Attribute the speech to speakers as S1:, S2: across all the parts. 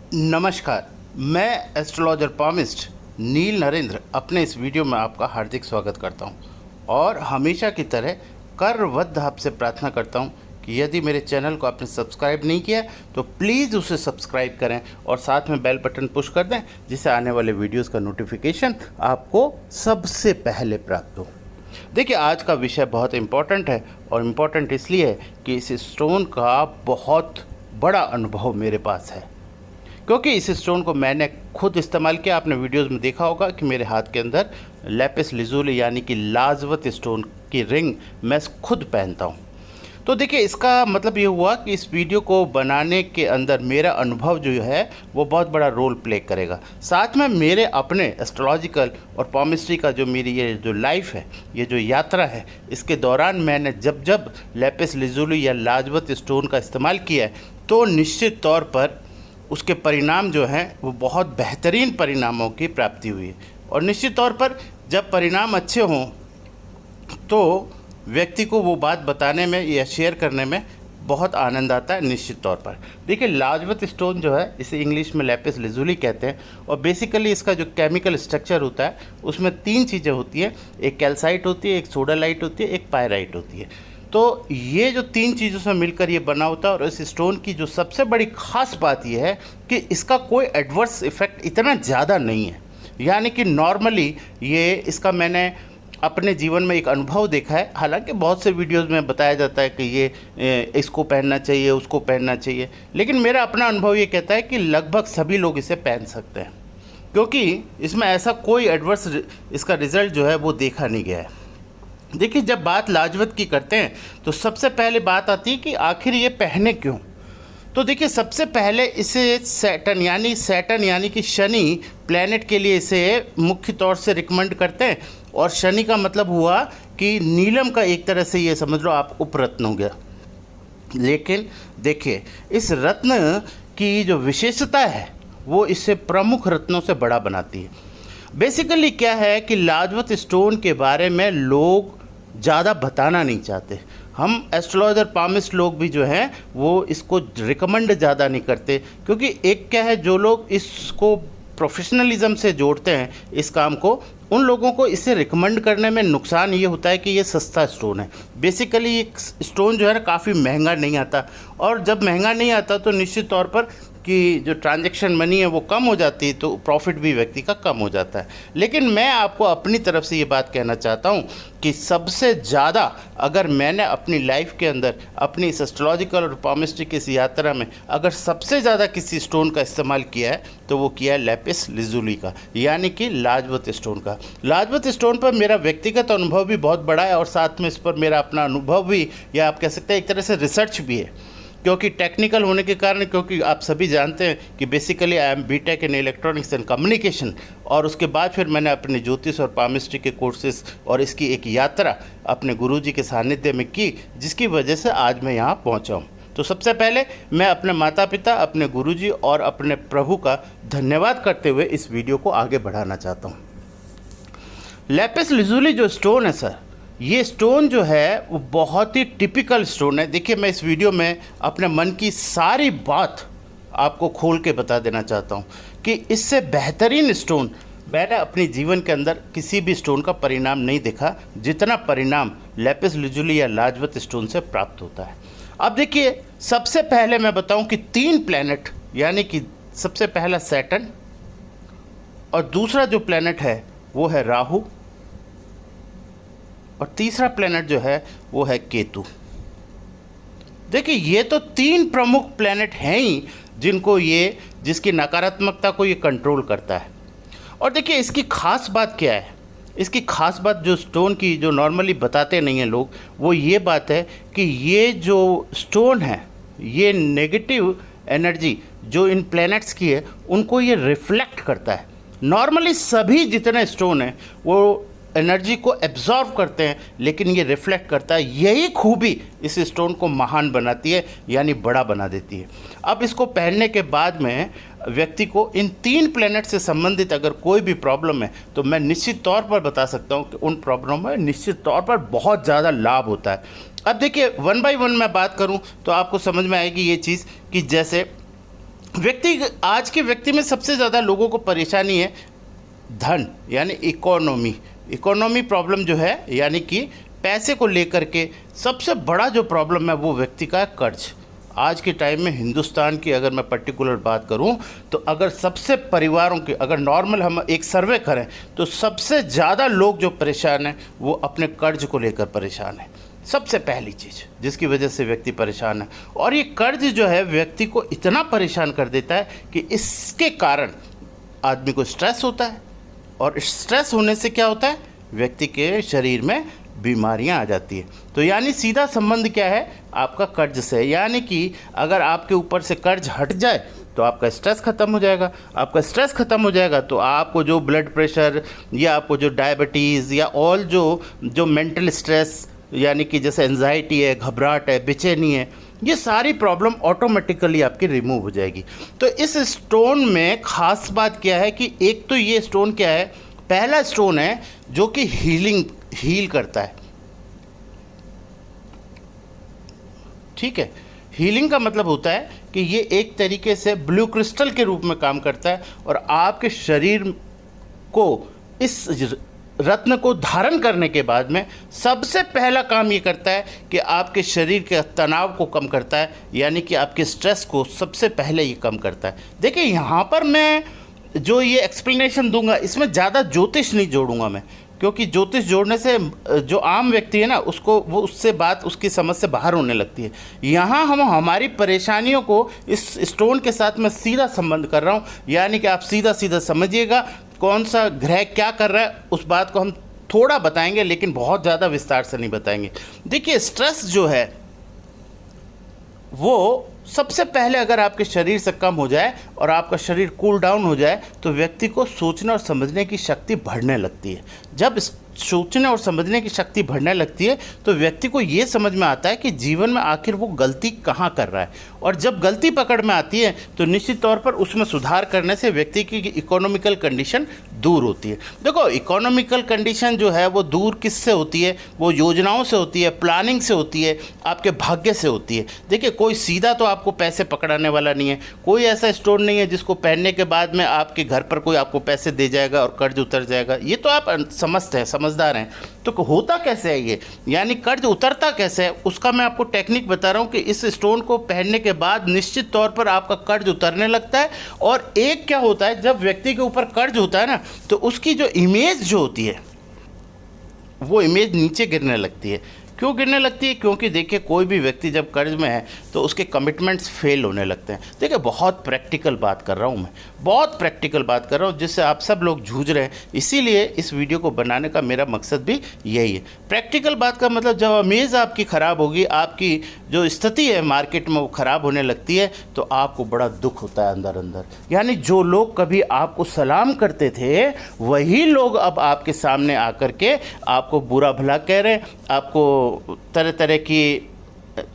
S1: नमस्कार। मैं astrologer palmist नील नरेंद्र अपने इस वीडियो में आपका हार्दिक स्वागत करता हूं और हमेशा की तरह करवद्ध आपसे प्रार्थना करता हूं कि यदि मेरे चैनल को आपने सब्सक्राइब नहीं किया तो प्लीज़ उसे सब्सक्राइब करें और साथ में बेल बटन पुश कर दें, जिससे आने वाले वीडियोस का नोटिफिकेशन आपको सबसे पहले प्राप्त हो। देखिए, आज का विषय बहुत इम्पोर्टेंट है और इम्पोर्टेंट इसलिए है कि इस स्टोन का बहुत बड़ा अनुभव मेरे पास है, क्योंकि इस स्टोन को मैंने खुद इस्तेमाल किया। आपने वीडियोस में देखा होगा कि मेरे हाथ के अंदर लैपिस लिजुली यानी कि लाजवत स्टोन की रिंग मैं खुद पहनता हूँ। तो देखिए, इसका मतलब ये हुआ कि इस वीडियो को बनाने के अंदर मेरा अनुभव जो है वो बहुत बड़ा रोल प्ले करेगा। साथ में मेरे अपने एस्ट्रोलॉजिकल और पॉमिस्ट्री का जो मेरी ये जो लाइफ है, ये जो यात्रा है, इसके दौरान मैंने जब जब लैपिस लिजुली या लाजवत स्टोन का इस्तेमाल किया है तो निश्चित तौर पर उसके परिणाम जो हैं वो बहुत बेहतरीन परिणामों की प्राप्ति हुई है। और निश्चित तौर पर जब परिणाम अच्छे हों तो व्यक्ति को वो बात बताने में या शेयर करने में बहुत आनंद आता है। निश्चित तौर पर देखिए, लाजवत स्टोन जो है इसे इंग्लिश में लैपिस लिजुली कहते हैं और बेसिकली इसका जो केमिकल स्ट्रक्चर होता है उसमें 3 चीज़ें होती हैं। एक कैल्साइट होती है, एक सोडालाइट होती है, एक पायराइट होती है। तो ये जो 3 चीज़ों से मिलकर ये बना होता है। और इस स्टोन की जो सबसे बड़ी ख़ास बात ये है कि इसका कोई एडवर्स इफ़ेक्ट इतना ज़्यादा नहीं है। यानी कि नॉर्मली ये इसका मैंने अपने जीवन में एक अनुभव देखा है। हालांकि बहुत से वीडियोस में बताया जाता है कि ये इसको पहनना चाहिए, उसको पहनना चाहिए, लेकिन मेरा अपना अनुभव ये कहता है कि लगभग सभी लोग इसे पहन सकते हैं, क्योंकि इसमें ऐसा कोई एडवर्स इसका रिज़ल्ट जो है वो देखा नहीं गया है। देखिए, जब बात लाजवत की करते हैं तो सबसे पहले बात आती है कि आखिर ये पहने क्यों। तो देखिए, सबसे पहले इसे सैटर्न यानी कि शनि प्लैनेट के लिए इसे मुख्य तौर से रिकमेंड करते हैं। और शनि का मतलब हुआ कि नीलम का एक तरह से ये समझ लो आप उपरत्न हो गया। लेकिन देखिए, इस रत्न की जो विशेषता है वो इससे प्रमुख रत्नों से बड़ा बनाती है। बेसिकली क्या है कि लाजवत स्टोन के बारे में लोग ज़्यादा बताना नहीं चाहते। हम एस्ट्रोलॉजर पामिस्ट लोग भी जो हैं वो इसको रिकमेंड ज़्यादा नहीं करते, क्योंकि एक क्या है, जो लोग इसको प्रोफेशनलिज्म से जोड़ते हैं इस काम को, उन लोगों को इसे रिकमेंड करने में नुकसान ये होता है कि ये सस्ता स्टोन है। बेसिकली ये स्टोन जो है काफ़ी महंगा नहीं आता, और जब महंगा नहीं आता तो निश्चित तौर पर कि जो ट्रांजैक्शन मनी है वो कम हो जाती है, तो प्रॉफिट भी व्यक्ति का कम हो जाता है। लेकिन मैं आपको अपनी तरफ से ये बात कहना चाहता हूँ कि सबसे ज़्यादा अगर मैंने अपनी लाइफ के अंदर अपनी इस एस्ट्रोलॉजिकल और पामिस्ट्री की इस यात्रा में अगर सबसे ज़्यादा किसी स्टोन का इस्तेमाल किया है तो वो किया है लैपिस लिजुली का, यानी कि लाजवत स्टोन का। लाजवत स्टोन पर मेरा व्यक्तिगत अनुभव भी बहुत बड़ा है और साथ में इस पर मेरा अपना अनुभव भी, या आप कह सकते हैं एक तरह से रिसर्च भी है, क्योंकि टेक्निकल होने के कारण, क्योंकि आप सभी जानते हैं कि basically I am BTech in electronics and communication, और उसके बाद फिर मैंने अपने ज्योतिष और पामिस्ट्री के कोर्सेज और इसकी एक यात्रा अपने गुरुजी के सानिध्य में की, जिसकी वजह से आज मैं यहाँ पहुँचा हूँ। तो सबसे पहले मैं अपने माता पिता, अपने गुरुजी और अपने प्रभु का धन्यवाद करते हुए इस वीडियो को आगे बढ़ाना चाहता हूँ। लैपिस लिजुली जो स्टोन है सर, ये स्टोन जो है वो बहुत ही टिपिकल स्टोन है। देखिए, मैं इस वीडियो में अपने मन की सारी बात आपको खोल के बता देना चाहता हूँ कि इससे बेहतरीन स्टोन मैंने अपने जीवन के अंदर किसी भी स्टोन का परिणाम नहीं देखा, जितना परिणाम लैपिस लिजुली या लाजवत स्टोन से प्राप्त होता है। अब देखिए, सबसे पहले मैं बताऊँ कि 3 प्लैनेट, यानी कि सबसे पहला सैटर्न, और दूसरा जो प्लैनेट है वो है राहु, और तीसरा प्लैनेट जो है वो है केतु। देखिए, ये तो 3 प्रमुख प्लैनेट हैं ही जिसकी नकारात्मकता को ये कंट्रोल करता है। और देखिए, इसकी खास बात क्या है, इसकी खास बात जो स्टोन की जो नॉर्मली बताते नहीं हैं लोग, वो ये बात है कि ये जो स्टोन है ये नेगेटिव एनर्जी जो इन प्लैनेट्स की है उनको ये रिफ्लेक्ट करता है। नॉर्मली सभी जितने स्टोन हैं वो एनर्जी को एब्जॉर्व करते हैं, लेकिन ये रिफ्लेक्ट करता है। यही खूबी इस स्टोन को महान बनाती है, यानी बड़ा बना देती है। अब इसको पहनने के बाद में व्यक्ति को इन 3 प्लैनेट से संबंधित अगर कोई भी प्रॉब्लम है तो मैं निश्चित तौर पर बता सकता हूँ कि उन प्रॉब्लम में निश्चित तौर पर बहुत ज़्यादा लाभ होता है। अब देखिए, 1 बाय 1 मैं बात करूँ तो आपको समझ में आएगी ये चीज़ कि जैसे आज के व्यक्ति में सबसे ज़्यादा लोगों को परेशानी है धन, यानी इकोनॉमी प्रॉब्लम जो है, यानी कि पैसे को लेकर के सबसे बड़ा जो प्रॉब्लम है वो व्यक्ति का है कर्ज। आज के टाइम में हिंदुस्तान की अगर मैं पर्टिकुलर बात करूं तो अगर सबसे परिवारों के अगर नॉर्मल हम एक सर्वे करें तो सबसे ज़्यादा लोग जो परेशान हैं वो अपने कर्ज को लेकर परेशान हैं। सबसे पहली चीज़ जिसकी वजह से व्यक्ति परेशान है, और ये कर्ज जो है व्यक्ति को इतना परेशान कर देता है कि इसके कारण आदमी को स्ट्रेस होता है, और स्ट्रेस होने से क्या होता है, व्यक्ति के शरीर में बीमारियां आ जाती है। तो यानी सीधा संबंध क्या है आपका कर्ज से, यानी कि अगर आपके ऊपर से कर्ज हट जाए तो आपका स्ट्रेस ख़त्म हो जाएगा। आपका स्ट्रेस ख़त्म हो जाएगा तो आपको जो ब्लड प्रेशर या आपको जो डायबिटीज़ या ऑल जो मेंटल स्ट्रेस, यानी कि जैसे एंजाइटी है, घबराहट है, बेचैनी है, ये सारी प्रॉब्लम ऑटोमेटिकली आपकी रिमूव हो जाएगी। तो इस स्टोन में ख़ास बात क्या है कि एक तो ये स्टोन क्या है, पहला स्टोन है जो कि हील करता है। ठीक है, हीलिंग का मतलब होता है कि ये एक तरीके से ब्लू क्रिस्टल के रूप में काम करता है, और आपके शरीर को इस रत्न को धारण करने के बाद में सबसे पहला काम ये करता है कि आपके शरीर के तनाव को कम करता है, यानी कि आपके स्ट्रेस को सबसे पहले ये कम करता है। देखिए यहाँ पर मैं जो ये एक्सप्लेनेशन दूंगा इसमें ज़्यादा ज्योतिष नहीं जोड़ूंगा मैं, क्योंकि ज्योतिष जोड़ने से जो आम व्यक्ति है ना उसको वो उससे बात उसकी समझ से बाहर होने लगती है। यहाँ हम हमारी परेशानियों को इस स्टोन के साथ मैं सीधा संबंध कर रहा हूँ, यानी कि आप सीधा सीधा समझिएगा कौन सा ग्रह क्या कर रहा है, उस बात को हम थोड़ा बताएंगे लेकिन बहुत ज़्यादा विस्तार से नहीं बताएंगे। देखिए स्ट्रेस जो है वो सबसे पहले अगर आपके शरीर से कम हो जाए और आपका शरीर कूल डाउन हो जाए तो व्यक्ति को सोचने और समझने की शक्ति बढ़ने लगती है। जब सोचने और समझने की शक्ति बढ़ने लगती है तो व्यक्ति को ये समझ में आता है कि जीवन में आखिर वो गलती कहाँ कर रहा है, और जब गलती पकड़ में आती है तो निश्चित तौर पर उसमें सुधार करने से व्यक्ति की इकोनॉमिकल कंडीशन दूर होती है। देखो इकोनॉमिकल कंडीशन जो है वो दूर किससे होती है, वो योजनाओं से होती है, प्लानिंग से होती है, आपके भाग्य से होती है। देखिए कोई सीधा तो आपको पैसे पकड़ाने वाला नहीं है, कोई ऐसा स्टोन नहीं है जिसको पहनने के बाद में आपके घर पर कोई आपको पैसे दे जाएगा और कर्ज उतर जाएगा। ये तो आप समझते हैं, समझदार हैं। तो होता कैसे है ये, यानी कर्ज उतरता कैसे है, उसका मैं आपको टेक्निक बता रहा हूँ कि इस स्टोन को पहनने के बाद निश्चित तौर पर आपका कर्ज उतरने लगता है। और एक क्या होता है, जब व्यक्ति के ऊपर कर्ज होता है ना तो उसकी जो इमेज जो होती है वो इमेज नीचे गिरने लगती है। क्यों गिरने लगती है, क्योंकि देखिए कोई भी व्यक्ति जब कर्ज में है तो उसके कमिटमेंट्स फेल होने लगते हैं। देखिए बहुत प्रैक्टिकल बात कर रहा हूँ मैं, बहुत प्रैक्टिकल बात कर रहा हूँ जिससे आप सब लोग जूझ रहे हैं, इसीलिए इस वीडियो को बनाने का मेरा मकसद भी यही है। प्रैक्टिकल बात का मतलब जब इमेज आपकी ख़राब होगी, आपकी जो स्थिति है मार्केट में वो ख़राब होने लगती है तो आपको बड़ा दुख होता है अंदर अंदर। यानी जो लोग कभी आपको सलाम करते थे वही लोग अब आपके सामने आकर के आपको बुरा भला कह रहे हैं, आपको तरह तरह की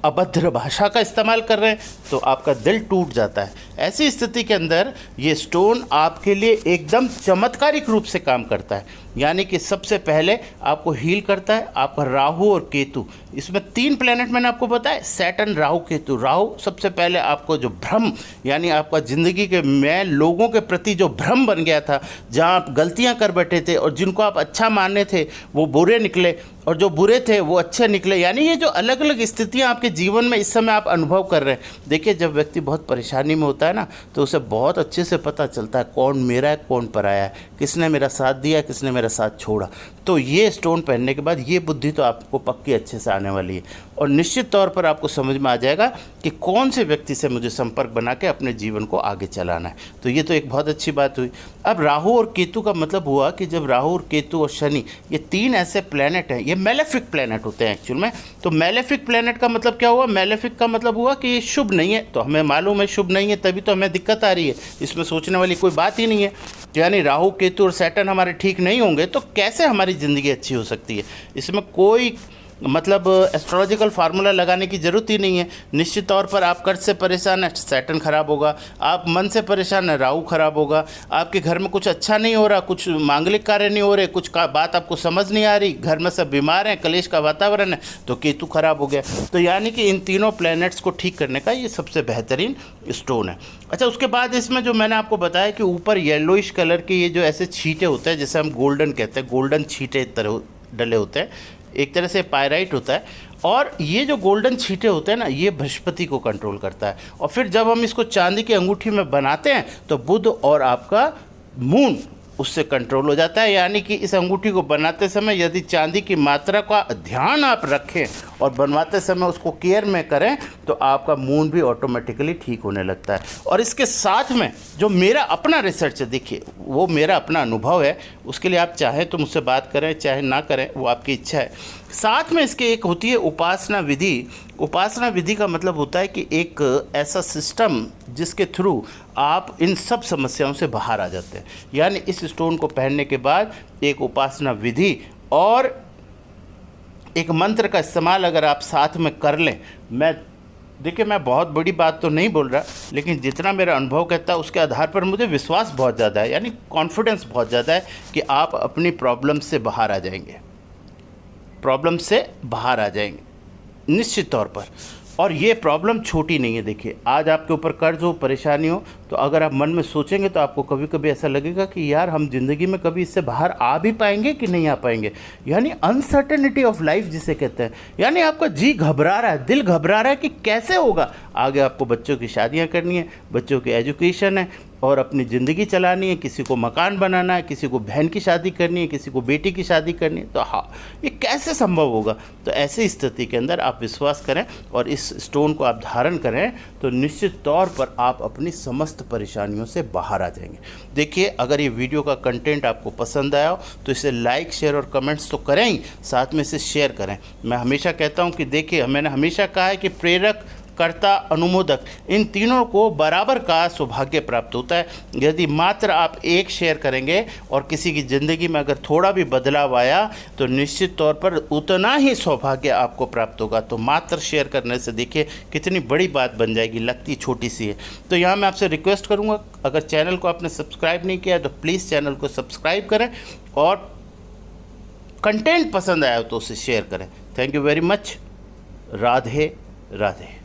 S1: अभद्र भाषा का इस्तेमाल कर रहे हैं, तो आपका दिल टूट जाता है। ऐसी स्थिति के अंदर ये स्टोन आपके लिए एकदम चमत्कारिक रूप से काम करता है। यानी कि सबसे पहले आपको हील करता है आपका राहु और केतु। इसमें 3 प्लैनेट मैंने आपको बताया, सैटर्न, राहु, केतु। राहु सबसे पहले आपको जो भ्रम, यानी आपका ज़िंदगी के में लोगों के प्रति जो भ्रम बन गया था, जहाँ आप गलतियाँ कर बैठे थे और जिनको आप अच्छा मानने थे वो बुरे निकले और जो बुरे थे वो अच्छे निकले। यानी ये जो अलग अलग स्थितियाँ आपके जीवन में इस समय आप अनुभव कर रहे हैं। देखिए जब व्यक्ति बहुत परेशानी में होता है ना तो उसे बहुत अच्छे से पता चलता है कौन मेरा है कौन पराया है, किसने मेरा साथ दिया किसने मेरा साथ छोड़ा। तो ये स्टोन पहनने के बाद ये बुद्धि तो आपको पक्की अच्छे से आने वाली है और निश्चित तौर पर आपको समझ में आ जाएगा कि कौन से व्यक्ति से मुझे संपर्क बना के अपने जीवन को आगे चलाना है। तो ये तो एक बहुत अच्छी बात हुई। अब राहु और केतु का मतलब हुआ कि जब राहु और केतु और शनि ये 3 ऐसे प्लैनेट हैं, ये मेलेफिक प्लैनेट होते हैं एक्चुअल में। तो मेलेफिक प्लैनेट का मतलब क्या हुआ, मेलेफिक का मतलब हुआ कि ये शुभ नहीं है। तो हमें मालूम है शुभ नहीं है, तभी तो हमें दिक्कत आ रही है, इसमें सोचने वाली कोई बात ही नहीं है। यानी राहु केतु और सैटर्न हमारे ठीक नहीं होंगे तो कैसे हमारी ज़िंदगी अच्छी हो सकती है। इसमें कोई मतलब एस्ट्रोलॉजिकल फार्मूला लगाने की ज़रूरत ही नहीं है। निश्चित तौर पर आप कर्ज से परेशान हैं, सैटर्न खराब होगा। आप मन से परेशान हैं, राहु खराब होगा। आपके घर में कुछ अच्छा नहीं हो रहा, कुछ मांगलिक कार्य नहीं हो रहे, कुछ का बात आपको समझ नहीं आ रही, घर में सब बीमार हैं, कलेश का वातावरण है, तो केतु खराब हो गया। तो यानी कि इन तीनों प्लैनेट्स को ठीक करने का ये सबसे बेहतरीन स्टोन है। अच्छा, उसके बाद इसमें जो मैंने आपको बताया कि ऊपर येलोइश कलर के ये जो ऐसे छींटे होते हैं, जैसे हम गोल्डन कहते हैं, गोल्डन छींटे तरह डले होते हैं, एक तरह से पायराइट होता है। और ये जो गोल्डन छींटे होते हैं ना, ये बृहस्पति को कंट्रोल करता है। और फिर जब हम इसको चांदी की अंगूठी में बनाते हैं तो बुध और आपका मून उससे कंट्रोल हो जाता है। यानी कि इस अंगूठी को बनाते समय यदि चांदी की मात्रा का ध्यान आप रखें और बनवाते समय उसको केयर में करें तो आपका मून भी ऑटोमेटिकली ठीक होने लगता है। और इसके साथ में जो मेरा अपना रिसर्च है, देखिए वो मेरा अपना अनुभव है, उसके लिए आप चाहें तो मुझसे बात करें, चाहे ना करें, वो आपकी इच्छा है। साथ में इसके एक होती है उपासना विधि। उपासना विधि का मतलब होता है कि एक ऐसा सिस्टम जिसके थ्रू आप इन सब समस्याओं से बाहर आ जाते हैं। यानी इस स्टोन को पहनने के बाद एक उपासना विधि और एक मंत्र का इस्तेमाल अगर आप साथ में कर लें, देखिए मैं बहुत बड़ी बात तो नहीं बोल रहा, लेकिन जितना मेरा अनुभव कहता है उसके आधार पर मुझे विश्वास बहुत ज़्यादा है, यानी कॉन्फिडेंस बहुत ज़्यादा है कि आप अपनी प्रॉब्लम से बाहर आ जाएंगे, प्रॉब्लम से बाहर आ जाएंगे निश्चित तौर पर। और ये प्रॉब्लम छोटी नहीं है। देखिए आज आपके ऊपर कर्ज हो, परेशानी हो, तो अगर आप मन में सोचेंगे तो आपको कभी कभी ऐसा लगेगा कि यार हम ज़िंदगी में कभी इससे बाहर आ भी पाएंगे कि नहीं आ पाएंगे। यानी अनसर्टेनिटी ऑफ लाइफ जिसे कहते हैं, यानी आपका जी घबरा रहा है, दिल घबरा रहा है कि कैसे होगा आगे। आपको बच्चों की शादियाँ करनी है, बच्चों की एजुकेशन है और अपनी ज़िंदगी चलानी है, किसी को मकान बनाना है, किसी को बहन की शादी करनी है, किसी को बेटी की शादी करनी है, तो हाँ ये कैसे संभव होगा। तो ऐसी स्थिति के अंदर आप विश्वास करें और इस स्टोन को आप धारण करें तो निश्चित तौर पर आप अपनी समस्त परेशानियों से बाहर आ जाएंगे। देखिए अगर ये वीडियो का कंटेंट आपको पसंद आया हो तो इसे लाइक, शेयर और कमेंट्स तो करें ही, साथ में इसे शेयर करें। मैं हमेशा कहता हूँ कि देखिए मैंने हमेशा कहा है कि प्रेरक, कर्ता, अनुमोदक, इन तीनों को बराबर का सौभाग्य प्राप्त होता है। यदि मात्र आप एक शेयर करेंगे और किसी की ज़िंदगी में अगर थोड़ा भी बदलाव आया तो निश्चित तौर पर उतना ही सौभाग्य आपको प्राप्त होगा। तो मात्र शेयर करने से देखिए कितनी बड़ी बात बन जाएगी, लगती छोटी सी है। तो यहाँ मैं आपसे रिक्वेस्ट करूँगा, अगर चैनल को आपने सब्सक्राइब नहीं किया तो प्लीज़ चैनल को सब्सक्राइब करें और कंटेंट पसंद आया तो उसे शेयर करें। Thank you very much. Radhe Radhe.